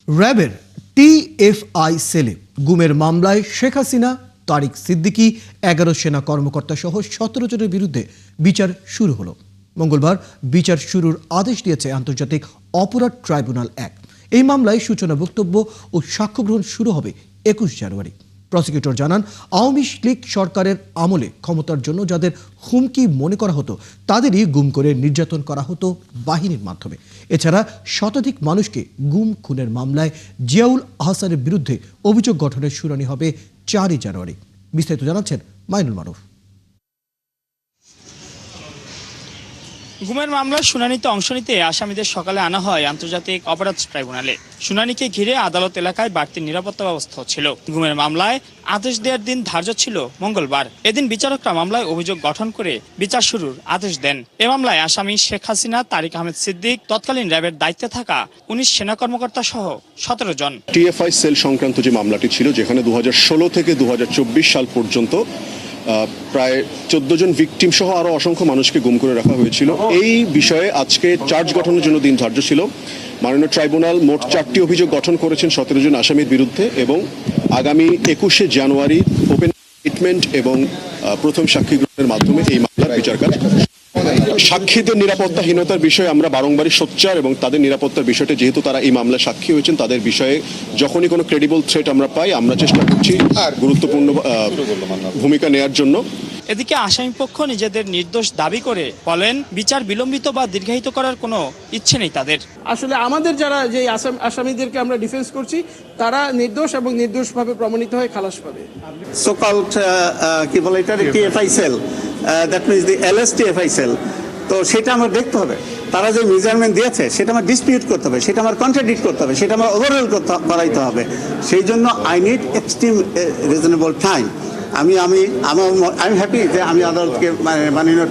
র্যাবের টিএফআই সেলে গুমের মামলায় শেখ হাসিনা, তারিক সিদ্দিকী, 11 সেনা কর্মকর্তা সহ 17 জনের বিরুদ্ধে বিচার শুরু হলো। মঙ্গলবার বিচার শুরুর আদেশ দিয়েছে আন্তর্জাতিক অপরাধ ট্রাইব্যুনাল 1। এই মামলায় সূচনা বক্তব্য ও সাক্ষ্য গ্রহণ শুরু হবে 21 জানুয়ারি। প্রসিকিউটর জানান, আওয়ামী লীগ সরকারের আমলে ক্ষমতার জন্য যাদের হুমকি মনে করা হতো তাদেরই গুম করে নির্যাতন করা হতো বাহিনীর মাধ্যমে। এছাড়া শতাধিক মানুষকে গুম খুনের মামলায় জিয়াউল আহসানের বিরুদ্ধে অভিযোগ গঠনের শুনানি হবে 4 জানুয়ারি। বিস্তারিত জানাচ্ছেন মাইনুল মারুফ। গুমের মামলার শুনানিতে অংশ নিতে আসামিদের সকালে আনা হয় আন্তর্জাতিক অপরাধ ট্রাইব্যুনালে। শুনানিকে ঘিরে আদালত এলাকায় বাড়তি নিরাপত্তা ব্যবস্থা ছিল। গুমের মামলায় আদেশ দেওয়ার দিন ধার্য ছিল মঙ্গলবার। এদিন বিচারকরা মামলায় অভিযোগ গঠন করে বিচার শুরুর আদেশ দেন। এ মামলায় আসামি শেখ হাসিনা, তারিক আহমেদ সিদ্দিক, তৎকালীন র্যাবের দায়িত্বে থাকা 19 সেনা কর্মকর্তা সহ 17 জন। টিএফআই সেল সংক্রান্ত যে মামলাটি ছিল, যেখানে 2016 থেকে 2024 সাল পর্যন্ত প্রায় 14 জন ভিকটিম সহ আরো অসংখ্য মানুষকে গুম করে রাখা হয়েছিল। এই বিষয়ে আজকে চার্জ গঠনের জন্য দিন ধার্য ছিল। মাননীয় ট্রাইব্যুনাল মোট 4টি অভিযোগ গঠন করেছেন 17 জন আসামির বিরুদ্ধে এবং আগামী 21 জানুয়ারি ওপেন স্টেটমেন্ট এবং প্রথম সাক্ষী গ্রহণের মাধ্যমে এই মামলার বিচার কাজ। সাক্ষীদের নিরাপত্তাহীনতার বিষয়ে আমরা বারংবারই সোচ্চার এবং তাদের নিরাপত্তার বিষয়টা, যেহেতু তারা এই মামলায় সাক্ষী হয়েছেন, তাদের বিষয়ে যখনই কোনো ক্রেডিবল থ্রেট আমরা পাই আমরা চেষ্টা করছি গুরুত্বপূর্ণ ভূমিকা নেয়ার জন্য। এদিকে আসামিপক্ষ নিজেদের নির্দোষ দাবি করে বলেন, বিচার বিলম্বিত বা দীর্ঘায়িত করার কোনো ইচ্ছে নেই তাদের। আসলে আমাদের যারা যে আসামিদেরকে আমরা ডিফেন্স করছি তারা নির্দোষ এবং নির্দোষভাবে প্রমাণিত হয়ে খালাস পাবে। সো কল্ড কি বলে এটা TFI cell, that means the LSTFI cell. তো সেটা আমার দেখতে হবে, তারা যে মেজারমেন্ট দিয়েছে সেটা আমার ডিসপিউট করতে হবে, সেটা আমার কন্ট্রাডিক্ট করতে হবে, সেটা আমার ওভারঅল করাইতে হবে। সেই জন্য I need extreme reasonable time. আমি হ্যাপি যে আমি আদালতকে মাননীয়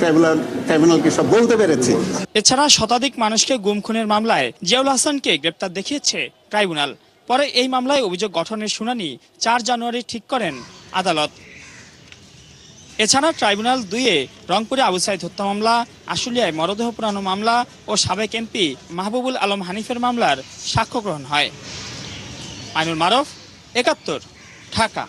ট্রাইব্যুনালকে সব বলতে পেরেছি। এছাড়া শতাধিক মানুষকে গুম খুনের মামলায় জিয়াউল আহসানকে গ্রেপ্তার দেখিয়েছে ট্রাইব্যুনাল। পরে এই মামলায় অভিযোগ গঠনের শুনানি 4 জানুয়ারি ঠিক করেন আদালত। এছাড়া ট্রাইব্যুনাল 2-এ রংপুরে আবু সাইদ হত্যা মামলা, আশুলিয়ায় মরদেহ পোড়ানো মামলা ও সাবেক এমপি মাহবুবুল আলম হানিফের মামলার সাক্ষ্য গ্রহণ হয়। মাইনুল মারুফ, 71, ঢাকা।